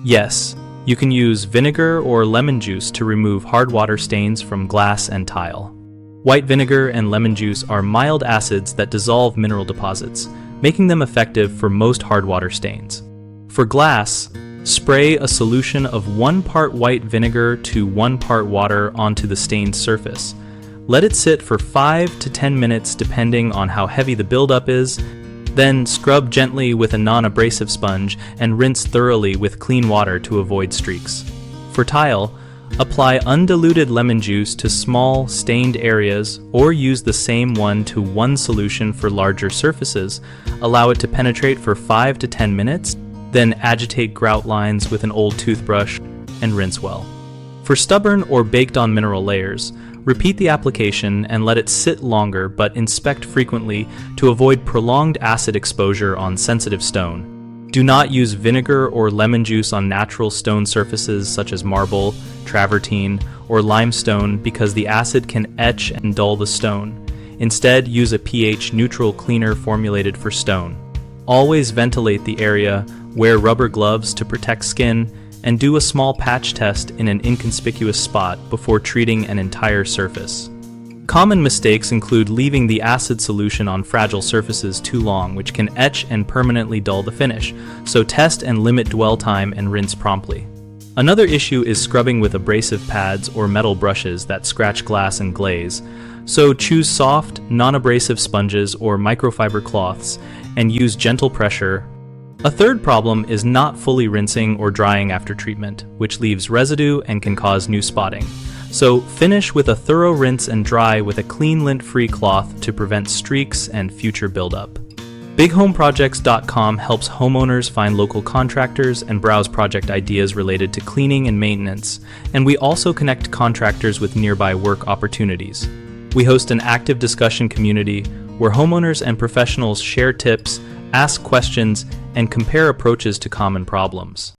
Yes, you can use vinegar or lemon juice to remove hard water stains from glass and tile. White vinegar and lemon juice are mild acids that dissolve mineral deposits, making them effective for most hard water stains. For glass, spray a solution of 1 part white vinegar to 1 part water onto the stained surface. Let it sit for 5 to 10 minutes depending on how heavy the buildup is. Then scrub gently with a non-abrasive sponge and rinse thoroughly with clean water to avoid streaks. For tile, apply undiluted lemon juice to small, stained areas or use the same 1-to-1 solution for larger surfaces. Allow it to penetrate for 5 to 10 minutes, then agitate grout lines with an old toothbrush and rinse well. For stubborn or baked-on mineral layers, repeat the application and let it sit longer, but inspect frequently to avoid prolonged acid exposure on sensitive stone. Do not use vinegar or lemon juice on natural stone surfaces such as marble, travertine, or limestone because the acid can etch and dull the stone. Instead, use a pH-neutral cleaner formulated for stone. Always ventilate the area, wear rubber gloves to protect skin, and do a small patch test in an inconspicuous spot before treating an entire surface. Common mistakes include leaving the acid solution on fragile surfaces too long, which can etch and permanently dull the finish, so test and limit dwell time and rinse promptly. Another issue is scrubbing with abrasive pads or metal brushes that scratch glass and glaze, so choose soft, non-abrasive sponges or microfiber cloths and use gentle pressure. A third problem is not fully rinsing or drying after treatment, which leaves residue and can cause new spotting. So finish with a thorough rinse and dry with a clean lint-free cloth to prevent streaks and future buildup. BigHomeProjects.com helps homeowners find local contractors and browse project ideas related to cleaning and maintenance, and we also connect contractors with nearby work opportunities. We host an active discussion community where homeowners and professionals share tips, ask questions, and compare approaches to common problems.